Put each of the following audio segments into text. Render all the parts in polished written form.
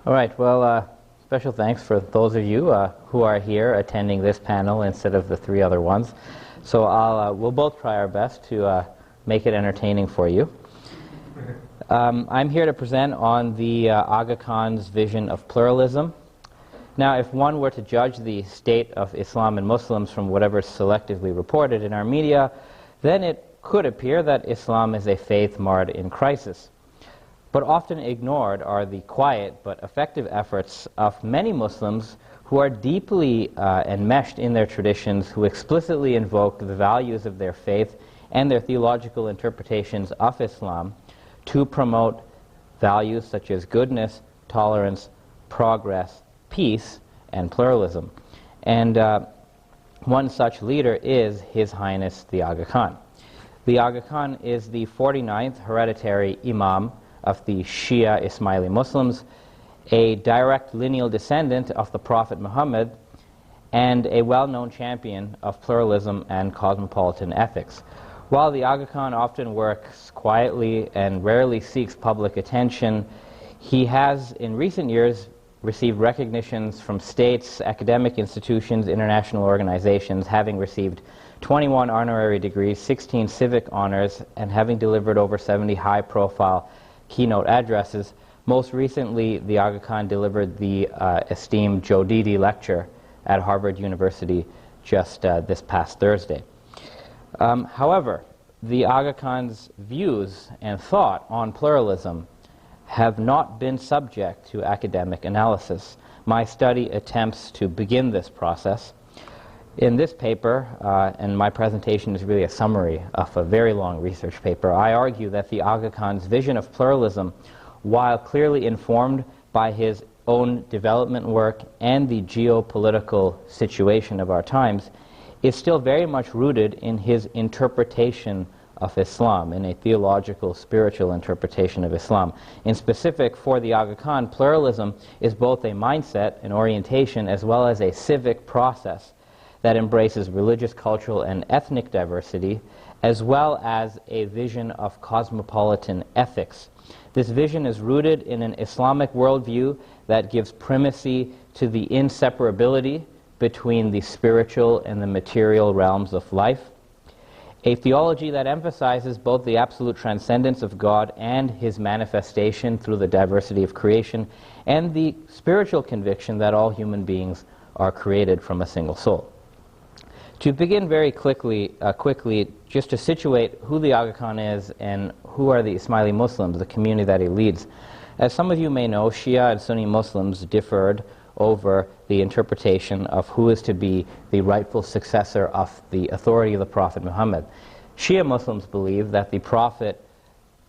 All right, well, special thanks for those of you who are here attending this panel instead of the three other ones. So we'll both try our best to make it entertaining for you. I'm here to present on the Aga Khan's vision of pluralism. Now, if one were to judge the state of Islam and Muslims from whatever is selectively reported in our media, then it could appear that Islam is a faith marred in crisis. But often ignored are the quiet but effective efforts of many Muslims who are deeply enmeshed in their traditions, who explicitly invoke the values of their faith and their theological interpretations of Islam to promote values such as goodness, tolerance, progress, peace, and pluralism. And one such leader is His Highness the Aga Khan. The Aga Khan is the 49th hereditary Imam of the Shia Ismaili Muslims, a direct lineal descendant of the Prophet Muhammad, and a well-known champion of pluralism and cosmopolitan ethics. While the Aga Khan often works quietly and rarely seeks public attention, he has in recent years received recognitions from states, academic institutions, international organizations, having received 21 honorary degrees, 16 civic honors, and having delivered over 70 high-profile keynote addresses. Most recently, the Aga Khan delivered the esteemed Jodidi Lecture at Harvard University just this past Thursday. However, the Aga Khan's views and thought on pluralism have not been subject to academic analysis. My study attempts to begin this process. In this paper, and my presentation is really a summary of a very long research paper, I argue that the Aga Khan's vision of pluralism, while clearly informed by his own development work and the geopolitical situation of our times, is still very much rooted in his interpretation of Islam, in a theological, spiritual interpretation of Islam. In specific, for the Aga Khan, pluralism is both a mindset, an orientation, as well as a civic process that embraces religious, cultural, and ethnic diversity, as well as a vision of cosmopolitan ethics. This vision is rooted in an Islamic worldview that gives primacy to the inseparability between the spiritual and the material realms of life, a theology that emphasizes both the absolute transcendence of God and His manifestation through the diversity of creation, and the spiritual conviction that all human beings are created from a single soul. To begin very quickly, just to situate who the Aga Khan is and who are the Ismaili Muslims, the community that he leads. As some of you may know, Shia and Sunni Muslims differed over the interpretation of who is to be the rightful successor of the authority of the Prophet Muhammad. Shia Muslims believe that the Prophet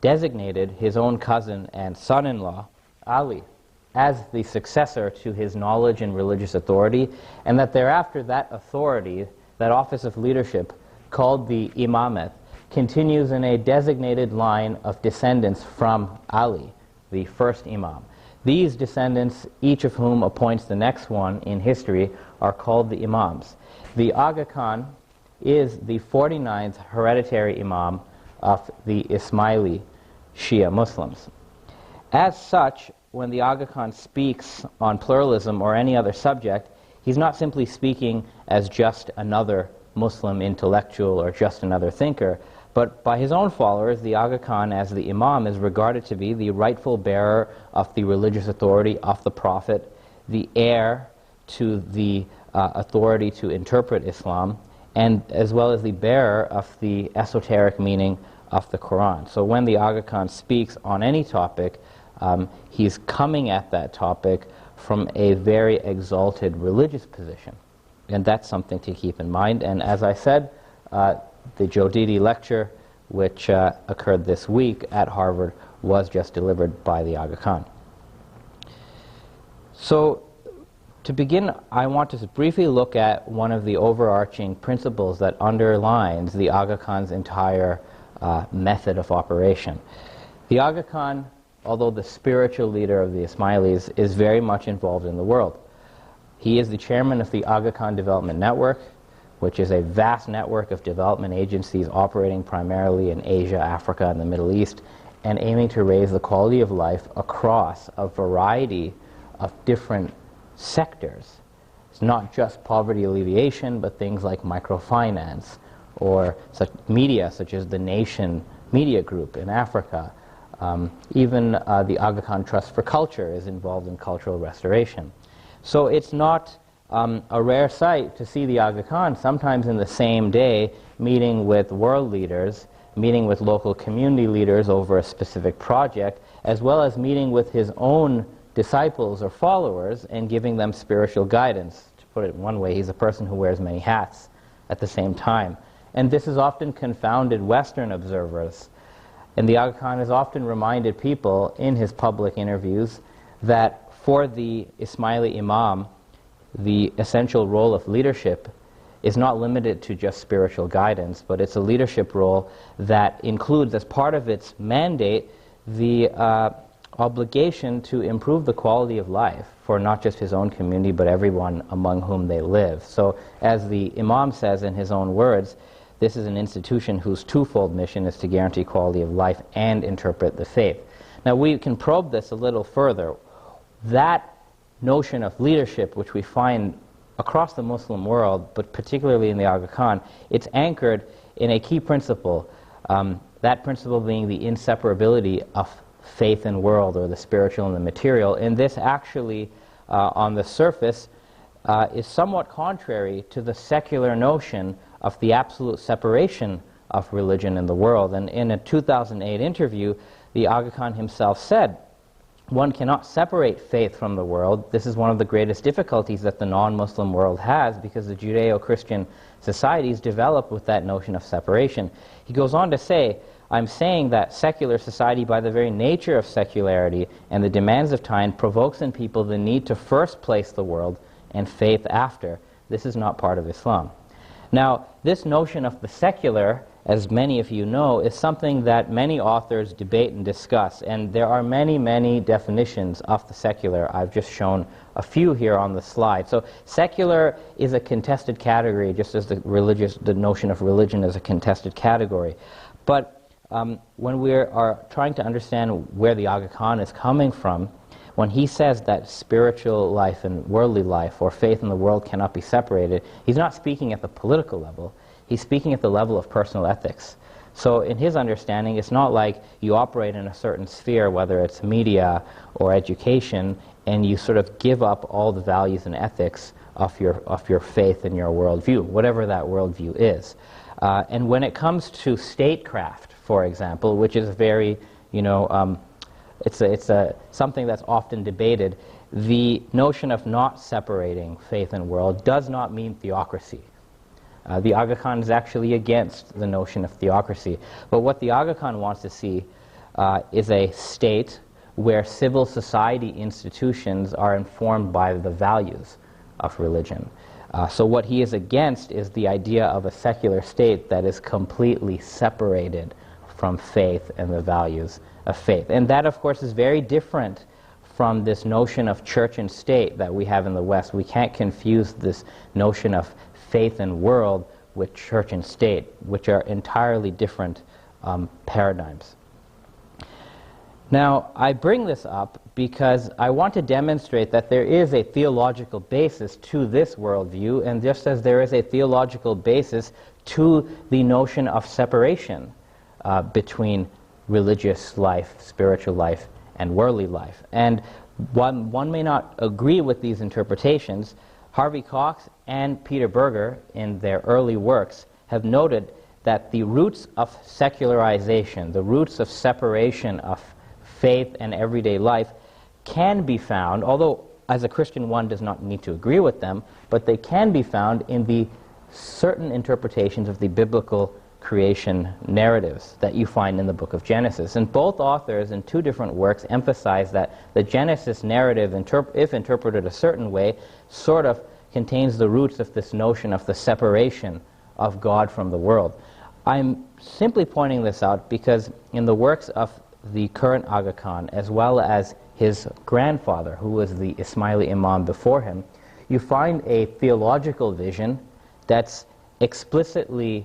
designated his own cousin and son-in-law, Ali, as the successor to his knowledge and religious authority, and that thereafter that authority, that office of leadership, called the Imamat, continues in a designated line of descendants from Ali, the first Imam. These descendants, each of whom appoints the next one in history, are called the Imams. The Aga Khan is the 49th hereditary Imam of the Ismaili Shia Muslims. As such, when the Aga Khan speaks on pluralism or any other subject, he's not simply speaking as just another Muslim intellectual or just another thinker, but by his own followers, the Aga Khan, as the Imam, is regarded to be the rightful bearer of the religious authority of the Prophet, the heir to the authority to interpret Islam, and as well as the bearer of the esoteric meaning of the Qur'an. So when the Aga Khan speaks on any topic, he's coming at that topic from a very exalted religious position. And that's something to keep in mind. And as I said, the Jodidi Lecture, which occurred this week at Harvard, was just delivered by the Aga Khan. So, to begin, I want to briefly look at one of the overarching principles that underlines the Aga Khan's entire method of operation. The Aga Khan, although the spiritual leader of the Ismailis, is very much involved in the world. He is the chairman of the Aga Khan Development Network, which is a vast network of development agencies operating primarily in Asia, Africa, and the Middle East, and aiming to raise the quality of life across a variety of different sectors. It's not just poverty alleviation, but things like microfinance, or such media such as the Nation Media Group in Africa. Even the Aga Khan Trust for Culture is involved in cultural restoration. So it's not a rare sight to see the Aga Khan sometimes in the same day meeting with world leaders, meeting with local community leaders over a specific project, as well as meeting with his own disciples or followers and giving them spiritual guidance. To put it one way, he's a person who wears many hats at the same time. And this has often confounded Western observers. And the Aga Khan has often reminded people in his public interviews that for the Ismaili Imam, the essential role of leadership is not limited to just spiritual guidance, but it's a leadership role that includes, as part of its mandate, the obligation to improve the quality of life for not just his own community, but everyone among whom they live. So, as the Imam says in his own words, this is an institution whose twofold mission is to guarantee quality of life and interpret the faith. Now, we can probe this a little further. That notion of leadership, which we find across the Muslim world, but particularly in the Aga Khan, it's anchored in a key principle, that principle being the inseparability of faith and world, or the spiritual and the material. And this actually, on the surface, is somewhat contrary to the secular notion of the absolute separation of religion and the world. And in a 2008 interview, the Aga Khan himself said, one cannot separate faith from the world. This is one of the greatest difficulties that the non-Muslim world has, because the Judeo-Christian societies develop with that notion of separation. He goes on to say, I'm saying that secular society, by the very nature of secularity and the demands of time, provokes in people the need to first place the world and faith after. This is not part of Islam. Now, this notion of the secular, as many of you know, is something that many authors debate and discuss, and there are many, many definitions of the secular. I've just shown a few here on the slide. So secular is a contested category, just as the notion of religion is a contested category. But when we are trying to understand where the Aga Khan is coming from, when he says that spiritual life and worldly life, or faith in the world, cannot be separated, he's not speaking at the political level. He's speaking at the level of personal ethics. So in his understanding, it's not like you operate in a certain sphere, whether it's media or education, and you sort of give up all the values and ethics of your faith and your worldview, whatever that worldview is. And when it comes to statecraft, for example, which is very, it's something that's often debated, the notion of not separating faith and world does not mean theocracy. The Aga Khan is actually against the notion of theocracy. But what the Aga Khan wants to see is a state where civil society institutions are informed by the values of religion. So what he is against is the idea of a secular state that is completely separated from faith and the values of faith. And that, of course, is very different from this notion of church and state that we have in the West. We can't confuse this notion of faith and world with church and state, which are entirely different paradigms. Now, I bring this up because I want to demonstrate that there is a theological basis to this worldview, and just as there is a theological basis to the notion of separation between religious life, spiritual life, and worldly life. And one may not agree with these interpretations. Harvey Cox and Peter Berger, in their early works, have noted that the roots of secularization, the roots of separation of faith and everyday life, can be found, although as a Christian one does not need to agree with them, but they can be found in the certain interpretations of the biblical creation narratives that you find in the book of Genesis. And both authors in two different works emphasize that the Genesis narrative, if interpreted a certain way, sort of contains the roots of this notion of the separation of God from the world. I'm simply pointing this out because in the works of the current Aga Khan, as well as his grandfather, who was the Ismaili Imam before him, you find a theological vision that's explicitly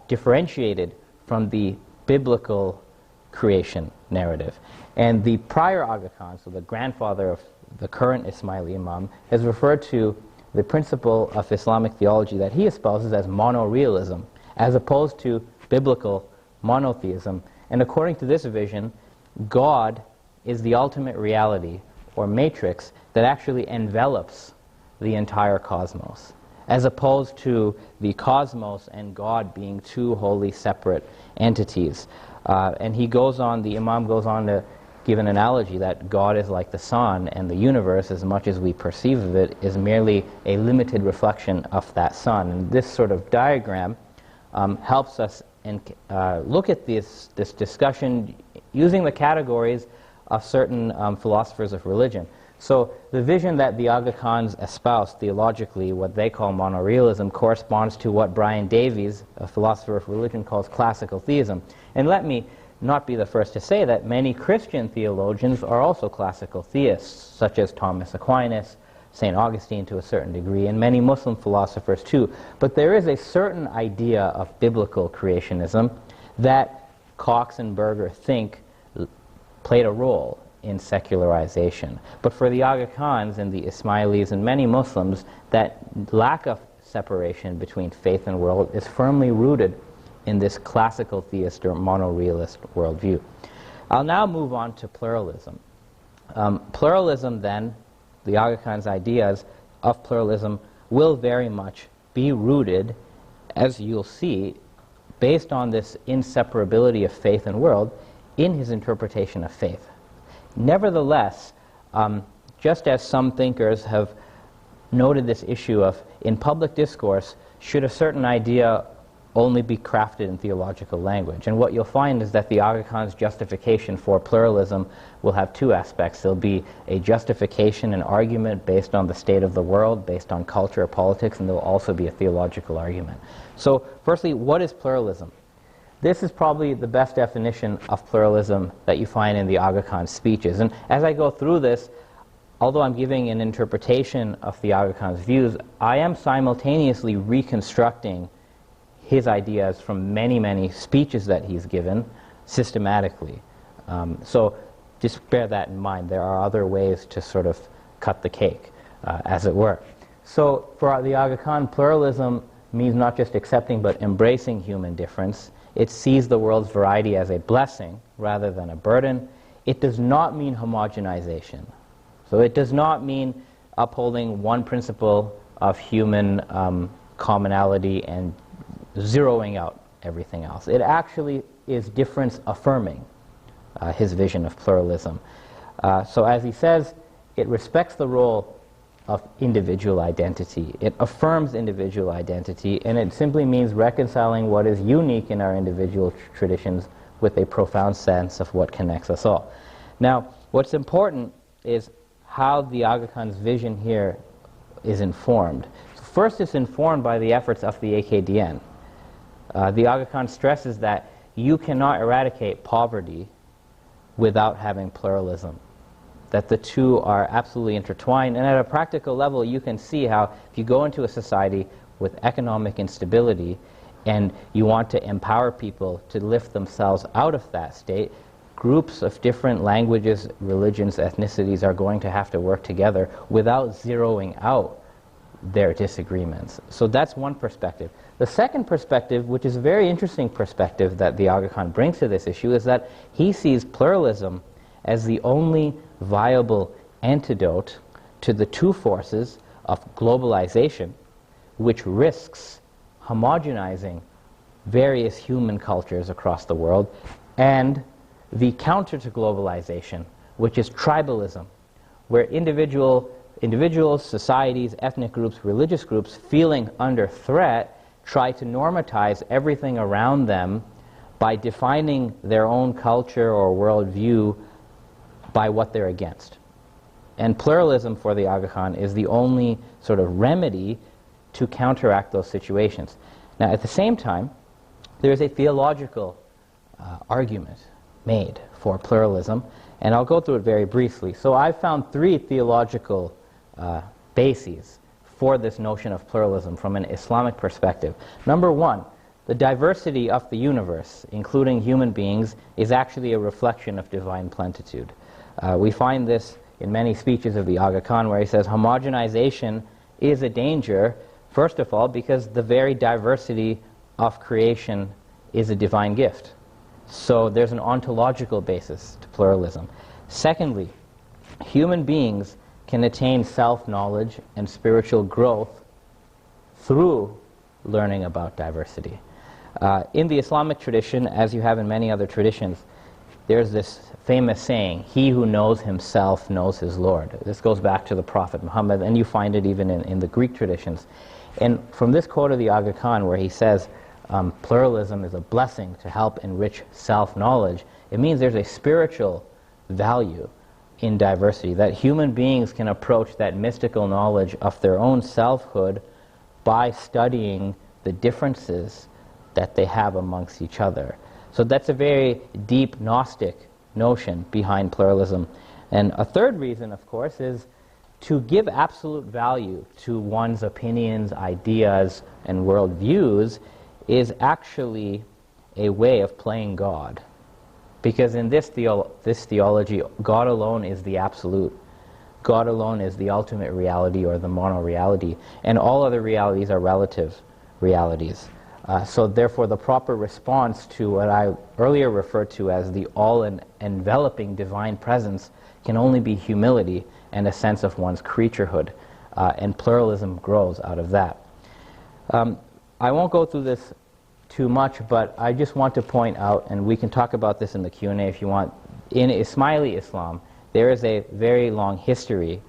differentiated from the biblical creation narrative. And the prior Aga Khan, so the grandfather of the current Ismaili Imam, has referred to the principle of Islamic theology that he espouses as monorealism, as opposed to biblical monotheism. And according to this vision, God is the ultimate reality or matrix that actually envelops the entire cosmos, as opposed to the cosmos and God being two wholly separate entities. And he goes on, the Imam goes on to give an analogy that God is like the sun, and the universe, as much as we perceive of it, is merely a limited reflection of that sun. And this sort of diagram helps us look at this discussion using the categories of certain philosophers of religion. So the vision that the Aga Khans espouse theologically, what they call monorealism, corresponds to what Brian Davies, a philosopher of religion, calls classical theism. And let me not be the first to say that many Christian theologians are also classical theists, such as Thomas Aquinas, St. Augustine to a certain degree, and many Muslim philosophers too. But there is a certain idea of biblical creationism that Cox and Berger think played a role in secularization. But for the Aga Khans and the Ismailis and many Muslims, that lack of separation between faith and world is firmly rooted in this classical theist or monorealist worldview. I'll now move on to pluralism. Pluralism then, the Aga Khan's ideas of pluralism will very much be rooted, as you'll see, based on this inseparability of faith and world in his interpretation of faith. Nevertheless, just as some thinkers have noted this issue of, in public discourse, should a certain idea only be crafted in theological language? And what you'll find is that the Aga Khan's justification for pluralism will have two aspects. There'll be a justification, an argument based on the state of the world, based on culture or politics, and there will also be a theological argument. So, firstly, what is pluralism? This is probably the best definition of pluralism that you find in the Aga Khan's speeches. And as I go through this, although I'm giving an interpretation of the Aga Khan's views, I am simultaneously reconstructing his ideas from many, many speeches that he's given systematically. So just bear that in mind. There are other ways to sort of cut the cake, as it were. So for the Aga Khan, pluralism means not just accepting but embracing human difference. It sees the world's variety as a blessing rather than a burden. It does not mean homogenization. So it does not mean upholding one principle of human commonality and zeroing out everything else. It actually is difference affirming, his vision of pluralism. So as he says, it respects the role of individual identity. It affirms individual identity, and it simply means reconciling what is unique in our individual traditions with a profound sense of what connects us all. Now, what's important is how the Aga Khan's vision here is informed. First, it's informed by the efforts of the AKDN. The Aga Khan stresses that you cannot eradicate poverty without having pluralism, that the two are absolutely intertwined. And at a practical level, you can see how if you go into a society with economic instability and you want to empower people to lift themselves out of that state, groups of different languages, religions, ethnicities are going to have to work together without zeroing out their disagreements. So that's one perspective. The second perspective, which is a very interesting perspective that the Aga Khan brings to this issue, is that he sees pluralism as the only viable antidote to the two forces of globalization, which risks homogenizing various human cultures across the world, and the counter to globalization, which is tribalism, where individuals, societies, ethnic groups, religious groups feeling under threat try to normatize everything around them by defining their own culture or worldview by what they're against. And pluralism for the Aga Khan is the only sort of remedy to counteract those situations. Now, at the same time, there is a theological argument made for pluralism, and I'll go through it very briefly. So I've found three theological bases for this notion of pluralism from an Islamic perspective. Number one, the diversity of the universe, including human beings, is actually a reflection of divine plenitude. We find this in many speeches of the Aga Khan, where he says homogenization is a danger, first of all, because the very diversity of creation is a divine gift. So there's an ontological basis to pluralism. Secondly, human beings can attain self-knowledge and spiritual growth through learning about diversity. In the Islamic tradition, as you have in many other traditions, there's this famous saying, "He who knows himself knows his Lord." This goes back to the Prophet Muhammad, and you find it even in the Greek traditions. And from this quote of the Aga Khan, where he says, pluralism is a blessing to help enrich self-knowledge, it means there's a spiritual value in diversity, that human beings can approach that mystical knowledge of their own selfhood by studying the differences that they have amongst each other. So that's a very deep Gnostic notion behind pluralism. And a third reason, of course, is to give absolute value to one's opinions, ideas, and worldviews is actually a way of playing God. Because in this theology, God alone is the absolute. God alone is the ultimate reality, or the mono-reality, and all other realities are relative realities. So therefore, the proper response to what I earlier referred to as the all-enveloping divine presence can only be humility and a sense of one's creaturehood, and pluralism grows out of that. I won't go through this too much, but I just want to point out, and we can talk about this in the Q&A if you want, in Ismaili Islam, there is a very long history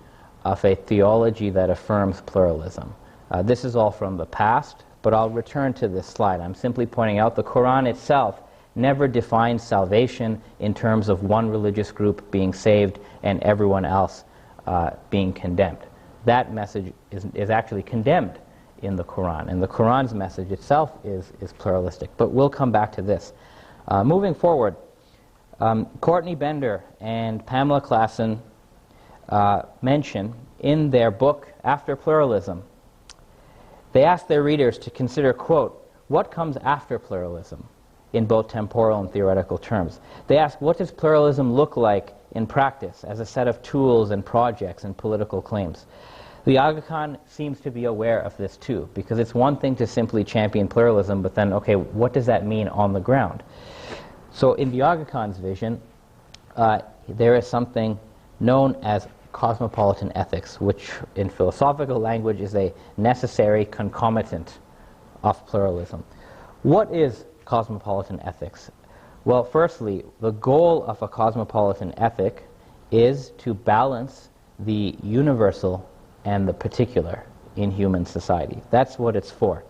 of a theology that affirms pluralism. This is all from the past, but I'll return to this slide. I'm simply pointing out the Qur'an itself never defines salvation in terms of one religious group being saved and everyone else being condemned. That message is actually condemned in the Qur'an, and the Qur'an's message itself is pluralistic. But we'll come back to this. Moving forward, Courtney Bender and Pamela Klassen mention in their book, After Pluralism, they ask their readers to consider, quote, what comes after pluralism in both temporal and theoretical terms. They ask, what does pluralism look like in practice as a set of tools and projects and political claims? The Aga Khan seems to be aware of this too, because it's one thing to simply champion pluralism, but then, okay, what does that mean on the ground? So in the Aga Khan's vision, there is something known as cosmopolitan ethics, which in philosophical language is a necessary concomitant of pluralism. What is cosmopolitan ethics? Well, firstly, the goal of a cosmopolitan ethic is to balance the universal and the particular in human society. That's what it's for.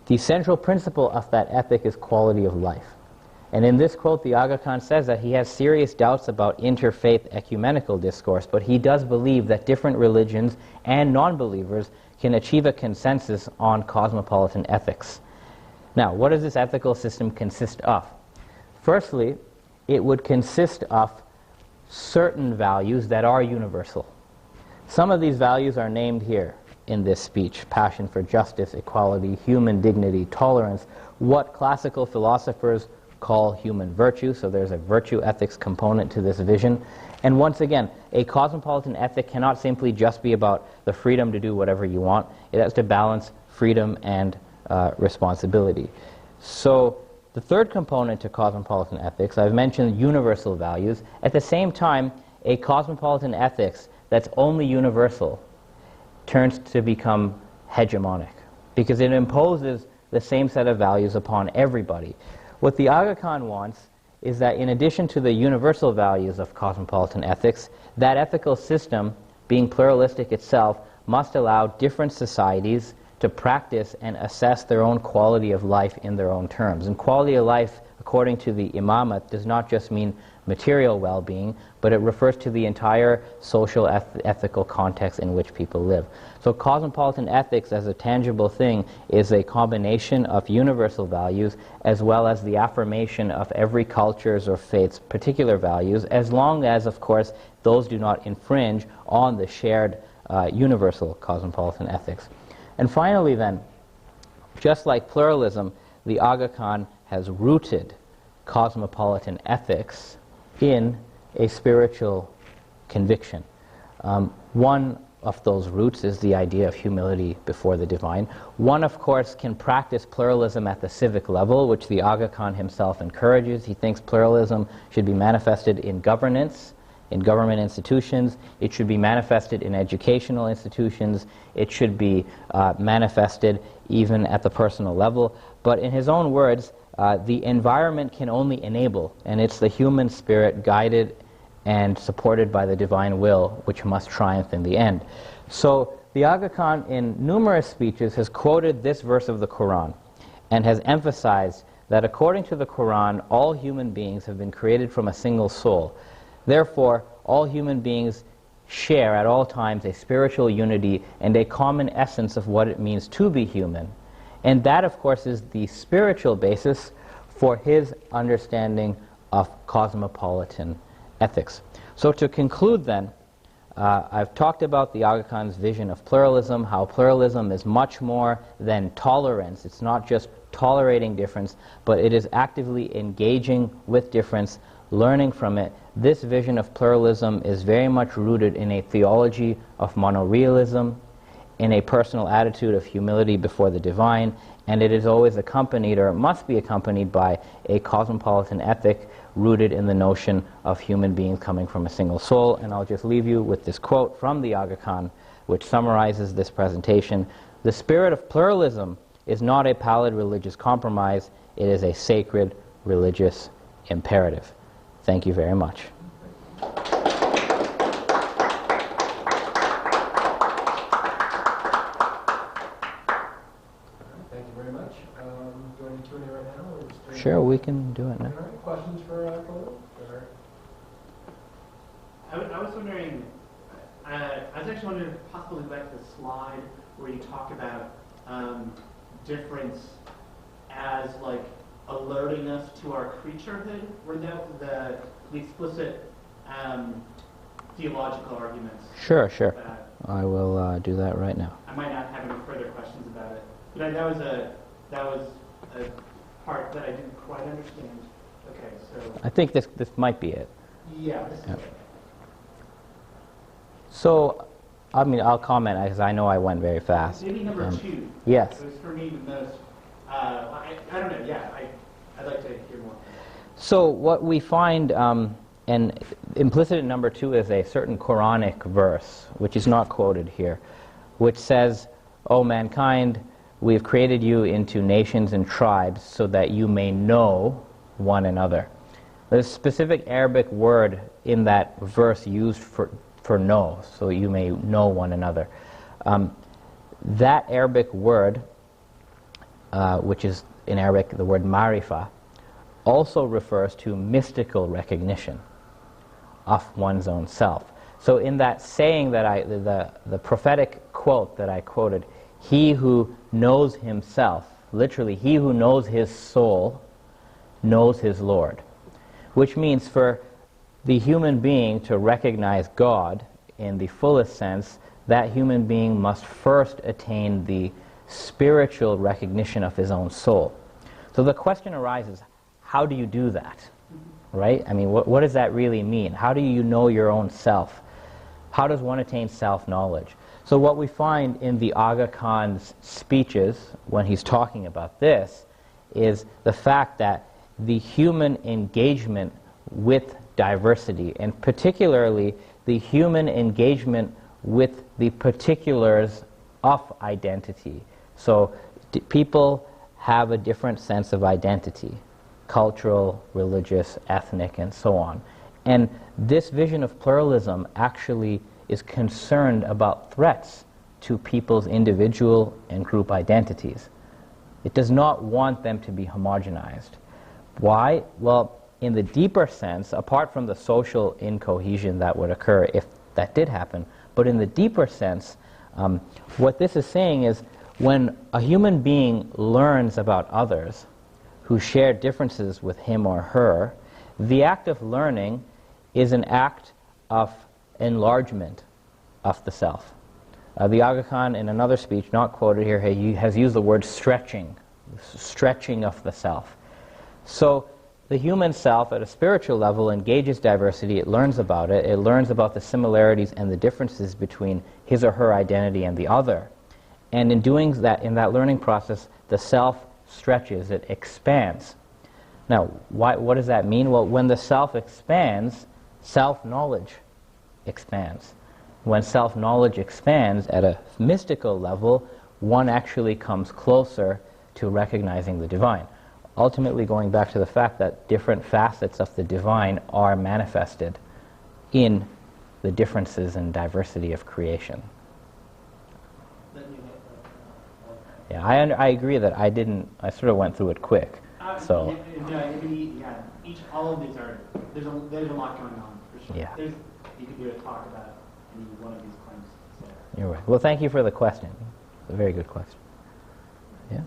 The central principle of that ethic is quality of life. And in this quote, the Aga Khan says that he has serious doubts about interfaith ecumenical discourse, but he does believe that different religions and non-believers can achieve a consensus on cosmopolitan ethics. Now, what does this ethical system consist of? Firstly, it would consist of certain values that are universal. Some of these values are named here in this speech: passion for justice, equality, human dignity, tolerance, what classical philosophers call human virtue. So there's a virtue ethics component to this vision. And once again, a cosmopolitan ethic cannot simply just be about the freedom to do whatever you want. It has to balance freedom and responsibility. So the third component to cosmopolitan ethics, I've mentioned universal values. At the same time, a cosmopolitan ethics that's only universal turns to become hegemonic, because it imposes the same set of values upon everybody. What the Aga Khan wants is that in addition to the universal values of cosmopolitan ethics, that ethical system, being pluralistic itself, must allow different societies to practice and assess their own quality of life in their own terms. And quality of life, according to the Imamat, does not just mean material well-being, but it refers to the entire social ethical context in which people live. So cosmopolitan ethics as a tangible thing is a combination of universal values as well as the affirmation of every culture's or faith's particular values, as long as, of course, those do not infringe on the shared universal cosmopolitan ethics. And finally then, just like pluralism, the Aga Khan has rooted cosmopolitan ethics in a spiritual conviction. One of those roots is the idea of humility before the divine. One, of course, can practice pluralism at the civic level, which the Aga Khan himself encourages. He thinks pluralism should be manifested in governance, in government institutions. It should be manifested in educational institutions. It should be manifested even at the personal level. But in his own words, the environment can only enable, and it's the human spirit guided and supported by the divine will which must triumph in the end. So the Aga Khan in numerous speeches has quoted this verse of the Qur'an and has emphasized that according to the Qur'an, all human beings have been created from a single soul. Therefore, all human beings share at all times a spiritual unity and a common essence of what it means to be human. And that, of course, is the spiritual basis for his understanding of cosmopolitan ethics. So to conclude then, I've talked about the Aga Khan's vision of pluralism, how pluralism is much more than tolerance. It's not just tolerating difference, but it is actively engaging with difference, learning from it. This vision of pluralism is very much rooted in a theology of monorealism, in a personal attitude of humility before the divine, and it is always accompanied, or must be accompanied, by a cosmopolitan ethic rooted in the notion of human beings coming from a single soul. And I'll just leave you with this quote from the Aga Khan, which summarizes this presentation. "The spirit of pluralism is not a pallid religious compromise, it is a sacred religious imperative." Thank you very much. Sure, we can do it now. All right, questions for Khalil? I was wondering, I was actually wondering if possibly back to the slide where you talk about difference as like alerting us to our creaturehood, without the explicit theological arguments. Sure. I will do that right now. I might not have any further questions about it, but that was a part that I didn't quite understand. Okay, so I think this might be it. yeah, this is it. So, I mean, I'll comment because I know I went very fast. Maybe number two. Yes. It was for me the most. I don't know. Yeah, I'd like to hear more. So what we find, and implicit in number two is a certain Quranic verse, which is not quoted here, which says, "O mankind, we have created you into nations and tribes so that you may know one another." There's a specific Arabic word in that verse used for know, so you may know one another. That Arabic word, which is in Arabic the word marifa, also refers to mystical recognition of one's own self. So in that saying that the prophetic quote that I quoted, "He who knows himself," literally, he who knows his soul, knows his Lord. Which means for the human being to recognize God in the fullest sense, that human being must first attain the spiritual recognition of his own soul. So the question arises, how do you do that? Right? I mean, what does that really mean? How do you know your own self? How does one attain self-knowledge? So what we find in the Aga Khan's speeches, when he's talking about this, is the fact that the human engagement with diversity, and particularly the human engagement with the particulars of identity. So people have a different sense of identity, cultural, religious, ethnic, and so on. And this vision of pluralism actually is concerned about threats to people's individual and group identities. It does not want them to be homogenized. Why? Well, in the deeper sense, apart from the social incohesion that would occur if that did happen, but in the deeper sense, what this is saying is when a human being learns about others who share differences with him or her, the act of learning is an act of enlargement of the self. The Aga Khan, in another speech, not quoted here, he has used the word stretching of the self. So the human self at a spiritual level engages diversity, it learns about it, it learns about the similarities and the differences between his or her identity and the other. And in doing that, in that learning process, the self stretches, it expands. Now, what does that mean? Well, when the self expands, self-knowledge expands. When self-knowledge expands at a mystical level, one actually comes closer to recognizing the divine. Ultimately going back to the fact that different facets of the divine are manifested in the differences and diversity of creation. Yeah, I agree that I sort of went through it quick. So all of these there's a lot going on for sure. Yeah. You could do a talk about any one of these claims. So. You're right. Well, thank you for the question. It's a very good question. Yeah.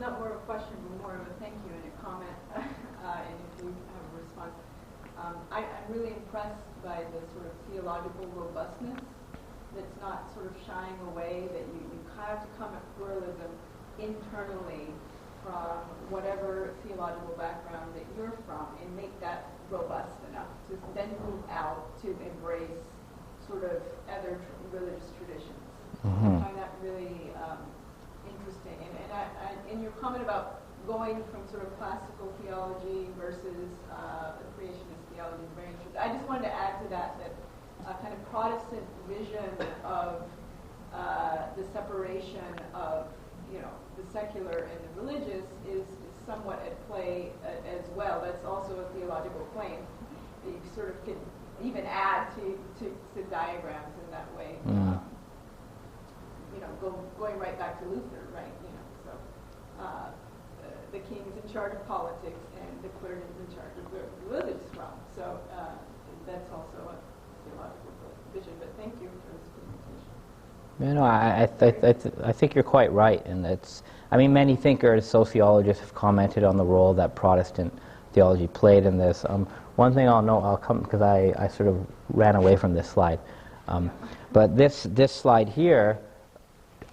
Not more of a question, but more of a thank you and a comment, and if you have a response. I'm really impressed by the sort of theological robustness that's not sort of shying away, that you have to come at pluralism internally from whatever theological background that you're from and make that robust enough to then move out to embrace sort of other religious traditions. I find that really interesting. And in your comment about going from sort of classical theology versus the creationist theology is very interesting. I just wanted to add to that kind of Protestant vision of the separation of the secular and the religious is somewhat at play as well. That's also a theological claim that you sort of can even add to diagrams in that way. Going right back to Luther, right? The king is in charge of politics and the clergy is in charge of the religious realm. So that's also a theological vision. But thank you for this presentation. I think you're quite right, and many thinkers, sociologists have commented on the role that Protestant theology played in this. One thing I'll come because I sort of ran away from this slide, but this slide here.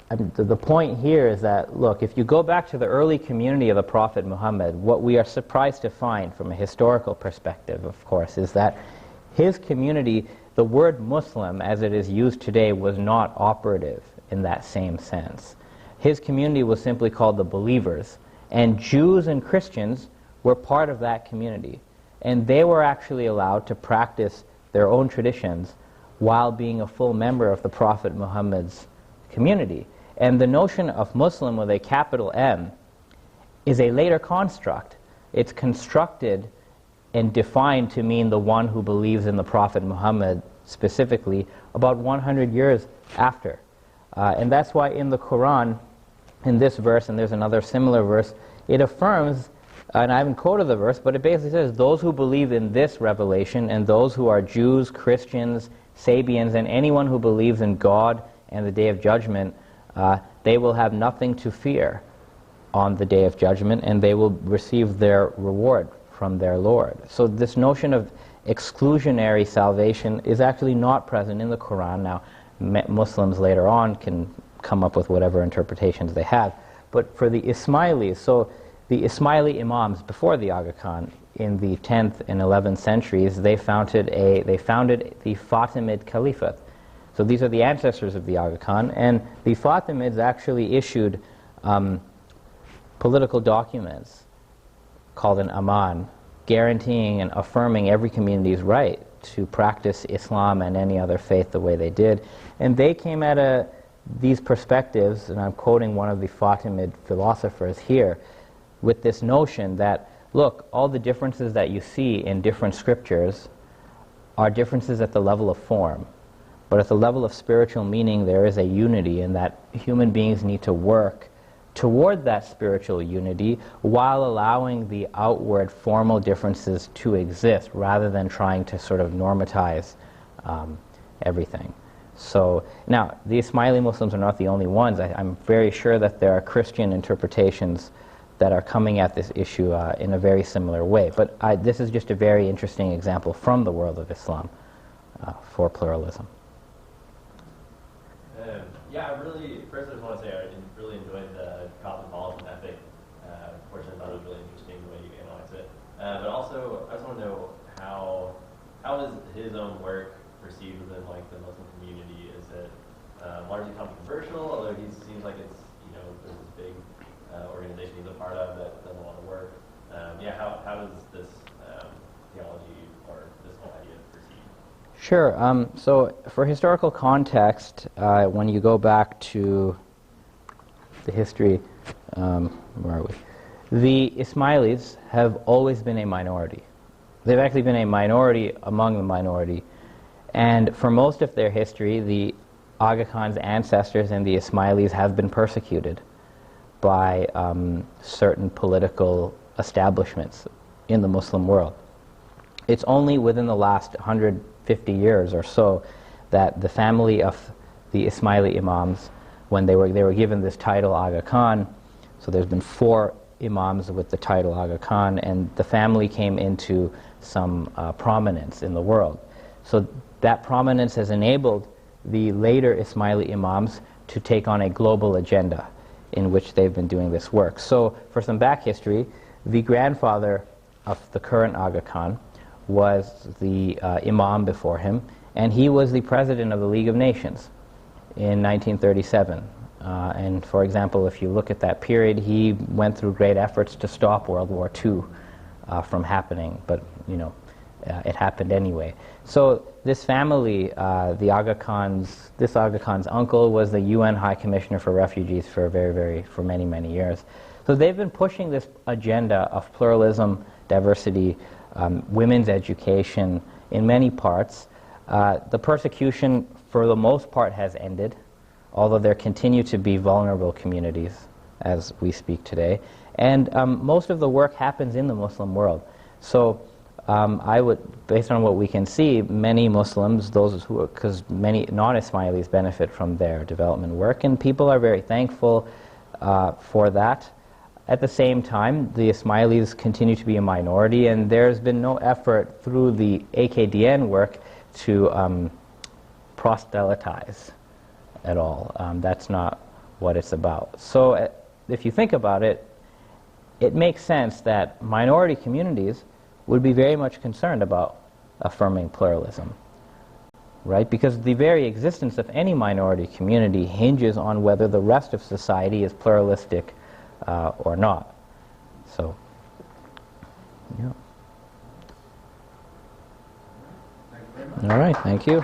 The point here is that, look, if you go back to the early community of the Prophet Muhammad, what we are surprised to find from a historical perspective, of course, is that his community, the word Muslim as it is used today, was not operative in that same sense. His community was simply called the believers, and Jews and Christians were part of that community. And they were actually allowed to practice their own traditions while being a full member of the Prophet Muhammad's community. And the notion of Muslim with a capital M is a later construct. It's constructed and defined to mean the one who believes in the Prophet Muhammad specifically about 100 years after. And that's why in the Qur'an, in this verse, and there's another similar verse, it affirms, and I haven't quoted the verse, but it basically says, those who believe in this revelation and those who are Jews, Christians, Sabians, and anyone who believes in God and the Day of Judgment, they will have nothing to fear on the Day of Judgment, and they will receive their reward from their Lord. So this notion of exclusionary salvation is actually not present in the Quran. Now, Muslims later on can come up with whatever interpretations they have. But for the Ismailis, so the Ismaili Imams before the Aga Khan, in the 10th and 11th centuries, they founded the Fatimid Caliphate. So these are the ancestors of the Aga Khan, and the Fatimids actually issued political documents called an Aman, guaranteeing and affirming every community's right to practice Islam and any other faith the way they did. And they came at these perspectives, and I'm quoting one of the Fatimid philosophers here, with this notion that, look, all the differences that you see in different scriptures are differences at the level of form. But at the level of spiritual meaning, there is a unity in that human beings need to work toward that spiritual unity while allowing the outward formal differences to exist rather than trying to sort of normatize everything. So now, the Ismaili Muslims are not the only ones. I'm very sure that there are Christian interpretations that are coming at this issue in a very similar way. But this is just a very interesting example from the world of Islam for pluralism. Yeah, first I just want to say I really enjoyed the Cosmopolitan Ethic portion. I thought it was really interesting the way you analyze it. work perceived within like the Muslim community? Is it largely controversial, although he seems like it's, there's this big organization he's a part of that does a lot of work. How does this theology or this whole idea perceived? Sure. So for historical context, when you go back to the history, where are we? The Ismailis have always been a minority. They've actually been a minority among the minority. And for most of their history, the Aga Khan's ancestors and the Ismailis have been persecuted by certain political establishments in the Muslim world. It's only within the last 150 years or so that the family of the Ismaili Imams, when they were given this title Aga Khan, so there's been 4 Imams with the title Aga Khan, and the family came into some prominence in the world. So that prominence has enabled the later Ismaili Imams to take on a global agenda in which they've been doing this work. So for some back history, the grandfather of the current Aga Khan was the Imam before him, and he was the president of the League of Nations in 1937. And for example, if you look at that period, he went through great efforts to stop World War II from happening, but it happened anyway. So this family, this Aga Khan's uncle was the UN High Commissioner for Refugees for for many, many years. So they've been pushing this agenda of pluralism, diversity, women's education in many parts. The persecution, for the most part, has ended, although there continue to be vulnerable communities as we speak today. And most of the work happens in the Muslim world. So I would, based on what we can see, many Muslims, because many non-Ismailis benefit from their development work, and people are very thankful for that. At the same time, the Ismailis continue to be a minority, and there's been no effort through the AKDN work to proselytize at all. That's not what it's about. So if you think about it, it makes sense that minority communities would be very much concerned about affirming pluralism, right? Because the very existence of any minority community hinges on whether the rest of society is pluralistic or not. So, yeah. Thank you very much. All right, thank you.